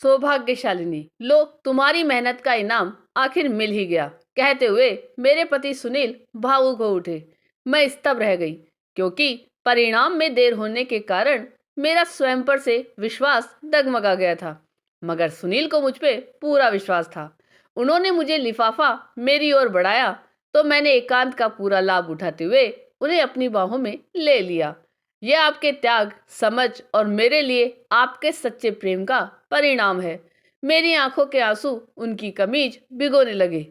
सौभाग्यशालिनी, लो तुम्हारी मेहनत का इनाम आखिर मिल ही गया, कहते हुए मेरे पति सुनील भावुक हो उठे। मैं स्तब्ध रह गई, क्योंकि परिणाम में देर होने के कारण मेरा स्वयं पर से विश्वास डगमगा गया था। मगर सुनील को मुझ पे पूरा विश्वास था। उन्होंने मुझे लिफाफा मेरी ओर बढ़ाया, तो मैंने एकांत का पूरा लाभ उठाते हुए उन्हें अपनी बाहों में ले लिया। यह आपके त्याग, समझ और मेरे लिए आपके सच्चे प्रेम का परिणाम है। मेरी आंखों के आंसू उनकी कमीज भिगोने लगे।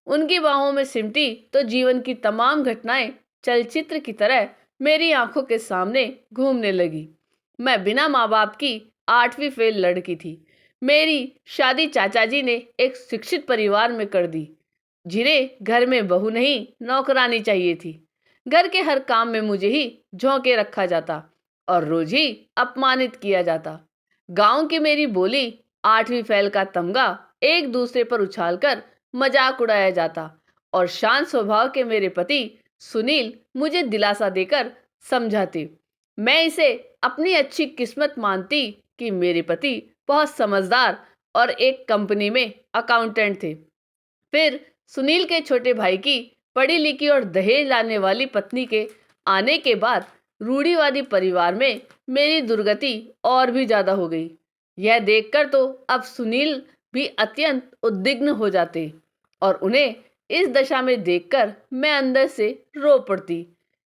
उनकी बाहों में सिमटी तो जीवन की तमाम घटनाएं चलचित्र की तरह मेरी आंखों के सामने घूमने लगी। मैं बिना माँ बाप की 8वीं फेल लड़की थी। मेरी शादी चाचा जी ने एक शिक्षित परिवार में कर दी, जिन्हें घर में बहू नहीं नौकरानी चाहिए थी। घर के हर काम में मुझे ही झोंके रखा जाता और रोज ही अपमानित किया जाता। गांव की मेरी बोली, 8वीं फेल का तमगा एक दूसरे पर उछालकर मजाक उड़ाया जाता और शांत स्वभाव के मेरे पति सुनील मुझे दिलासा देकर समझाते। मैं इसे अपनी अच्छी किस्मत मानती कि मेरे पति बहुत समझदार और एक कंपनी में अकाउंटेंट थे। फिर सुनील के छोटे भाई की पढ़ी लिखी और दहेज लाने वाली पत्नी के आने के बाद रूढ़िवादी परिवार में मेरी दुर्गति और भी ज्यादा हो गई। यह देखकर तो अब सुनील भी अत्यंत उद्विग्न हो जाते और उन्हें इस दशा में देखकर मैं अंदर से रो पड़ती।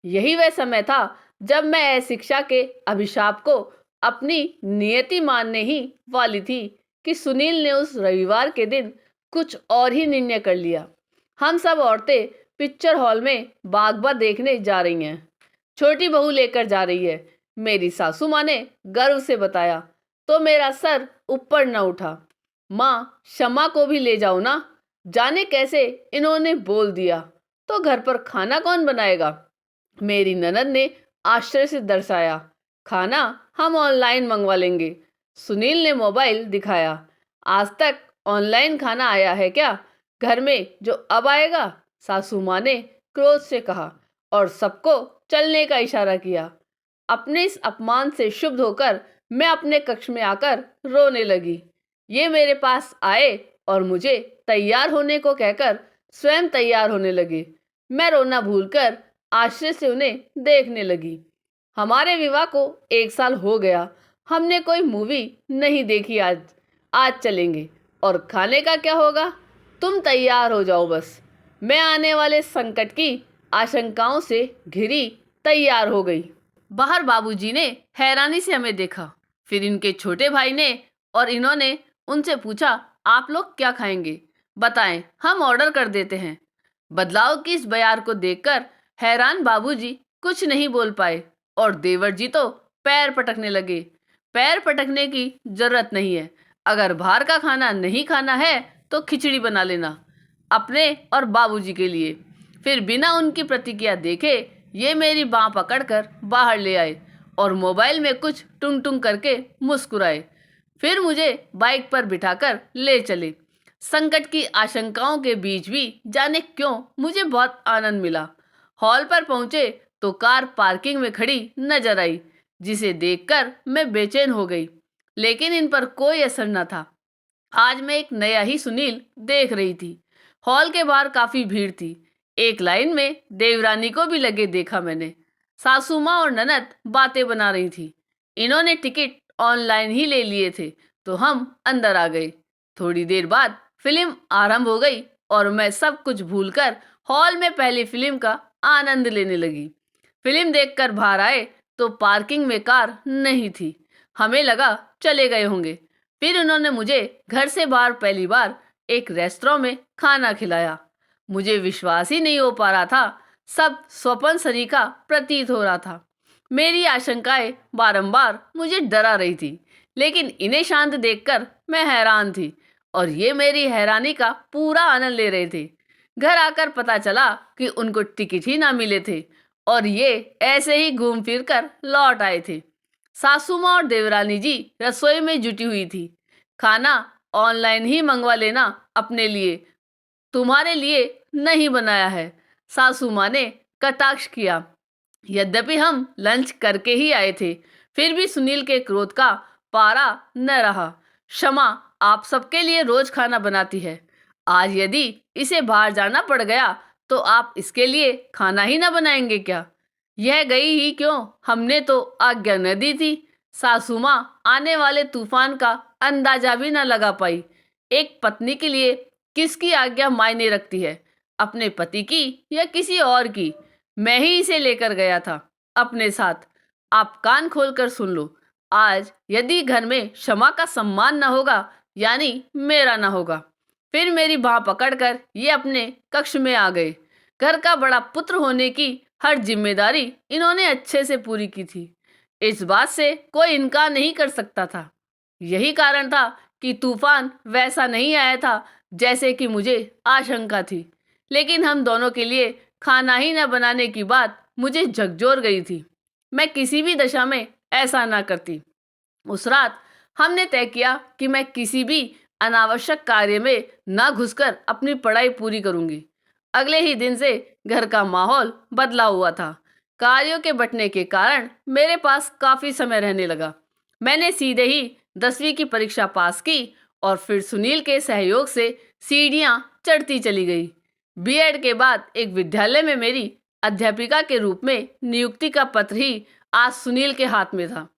यही वह समय था जब मैं अशिक्षा के अभिशाप को अपनी नियति मानने ही वाली थी कि सुनील ने उस रविवार के दिन कुछ और ही निर्णय कर लिया। हम सब औरतें पिक्चर हॉल में बागबा देखने जा रही हैं। छोटी बहू लेकर जा रही है, मेरी सासू माँ ने गर्व से बताया, तो मेरा सर ऊपर न उठा। माँ, शमा को भी ले जाओ ना। जाने कैसे इन्होंने बोल दिया, तो घर पर खाना कौन बनाएगा? मेरी ननद ने आश्चर्य से दर्शाया। खाना हम ऑनलाइन मंगवा लेंगे। सुनील ने मोबाइल दिखाया। आज तक ऑनलाइन खाना आया है क्या घर में जो अब आएगा? सासू माँ ने क्रोध से कहा और सबको चलने का इशारा किया। अपने इस अपमान से क्षुब्ध होकर मैं अपने कक्ष में आकर रोने लगी। ये मेरे पास आए और मुझे तैयार होने को कहकर स्वयं तैयार होने लगे। मैं रोना भूलकर आश्चर्य से उन्हें देखने लगी। हमारे विवाह को 1 साल हो गया। हमने कोई मूवी नहीं देखी आज। आज चलेंगे। और खाने का क्या होगा? तुम तैयार हो जाओ बस। मैं आने वाले संकट की आशंकाओं से घिरी तैयार हो गई। बाहर बाबूजी ने हैरानी से हमें देखा। फिर इनके छोटे भाई ने और इन्होंने उनसे पूछा, आप लोग क्या खाएंगे? बताएं, हम ऑर्डर कर देते हैं। बदलाव की इस बयार को देखकर हैरान बाबूजी कुछ नहीं बोल पाए और देवर जी तो पैर पटकने लगे। पैर पटकने की जरूरत नहीं है। अगर बाहर का खाना नहीं खाना है तो खिचड़ी बना लेना अपने और बाबूजी के लिए। फिर बिना उनकी प्रतिक्रिया देखे ये मेरी बाँह पकड़कर बाहर ले आए और मोबाइल में कुछ टुंग टुंग करके मुस्कुराए। फिर मुझे बाइक पर बिठाकर ले चले। संकट की आशंकाओं के बीच भी जाने क्यों मुझे बहुत आनंद मिला। हॉल पर पहुंचे तो कार पार्किंग में खड़ी नजर आई, जिसे देखकर मैं बेचैन हो गई। लेकिन इन पर कोई असर न था। आज मैं एक नया ही सुनील देख रही थी। हॉल के बाहर काफी भीड़ थी। एक लाइन में देवरानी को भी लगे देखा मैंने। सासू माँ और ननद बातें बना रही थी। इन्होंने टिकट ऑनलाइन ही ले लिए थे, तो हम अंदर आ गए। थोड़ी देर बाद फिल्म आरंभ हो गई और मैं सब कुछ भूलकर हॉल में पहली फिल्म का आनंद लेने लगी। फिल्म देखकर बाहर आए तो पार्किंग में कार नहीं थी। हमें लगा चले गए होंगे। फिर उन्होंने मुझे घर से बाहर पहली बार एक रेस्तरां में खाना खिलाया। मुझे विश्वास ही नहीं हो पा रहा था। सब स्वप्न सरीखा प्रतीत हो रहा था। मेरी आशंकाएं बारंबार मुझे डरा रही थी, लेकिन इन्हें शांत देखकर मैं हैरान थी और ये मेरी हैरानी का पूरा आनंद ले रहे थे। घर आकर पता चला कि उनको टिकट ही ना मिले थे और ये ऐसे ही घूम फिर कर लौट आए थे। सासू माँ और देवरानी जी रसोई में जुटी हुई थी। खाना ऑनलाइन ही मंगवा लेना अपने लिए, तुम्हारे लिए नहीं बनाया है, सासू माँ ने कटाक्ष किया। यद्यपि हम लंच करके ही आए थे, फिर भी सुनील के क्रोध का पारा न रहा। क्षमा आप सबके लिए रोज खाना बनाती है। आज यदि इसे बाहर जाना पड़ गया तो आप इसके लिए खाना ही ना बनाएंगे क्या? यह गई ही क्यों, हमने तो आज्ञा न दी थी। सासू माँ आने वाले तूफान का अंदाजा भी न लगा पाई। एक पत्नी के लिए किसकी आज्ञा मायने रखती है, अपने पति की या किसी और की? मैं ही इसे लेकर गया था अपने साथ। आप कान खोलकर सुन लो, आज यदि घर में क्षमा का सम्मान न होगा, यानी मेरा न होगा। फिर मेरी बाह पकड़कर ये अपने कक्ष में आ गए। घर का बड़ा पुत्र होने की हर जिम्मेदारी इन्होंने अच्छे से पूरी की थी। इस बात से कोई इनकार नहीं कर सकता था। यही कारण था कि तूफान वैसा नहीं आया था जैसे कि मुझे आशंका थी। लेकिन हम दोनों के लिए खाना ही न बनाने की बात मुझे झकझोर गई थी। मैं किसी भी दशा में ऐसा ना करती। उस रात हमने तय किया कि मैं किसी भी अनावश्यक कार्य में ना घुसकर अपनी पढ़ाई पूरी करूंगी। अगले ही दिन से घर का माहौल बदला हुआ था। कार्यों के बंटने के कारण मेरे पास काफी समय रहने लगा। मैंने सीधे ही 10वीं की परीक्षा पास की और फिर सुनील के सहयोग से सीढ़ियां चढ़ती चली गई। बीएड के बाद एक विद्यालय में मेरी अध्यापिका के रूप में नियुक्ति का पत्र ही आज सुनील के हाथ में था।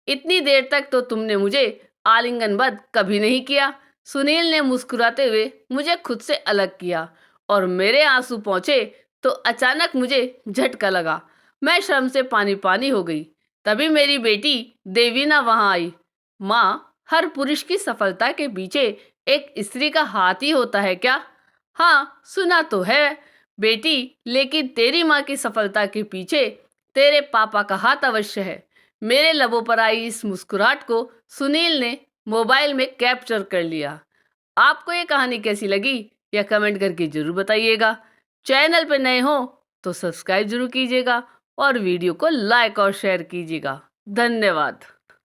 इतनी देर तक तो तुमने मुझे आलिंगनबद्ध कभी नहीं किया। सुनील ने मुस्कुराते हुए मुझे खुद से अलग किया और मेरे आंसू पहुंचे तो अचानक मुझे झटका लगा। मैं शर्म से पानी पानी हो गई। तभी मेरी बेटी देवीना वहां आई। माँ, हर पुरुष की सफलता के पीछे एक स्त्री का हाथ ही होता है क्या? हाँ, सुना तो है बेटी, लेकिन तेरी माँ की सफलता के पीछे तेरे पापा का हाथ अवश्य है। मेरे लबों पर आई इस मुस्कुराहट को सुनील ने मोबाइल में कैप्चर कर लिया। आपको ये कहानी कैसी लगी या कमेंट करके जरूर बताइएगा। चैनल पर नए हो तो सब्सक्राइब जरूर कीजिएगा और वीडियो को लाइक और शेयर कीजिएगा। धन्यवाद।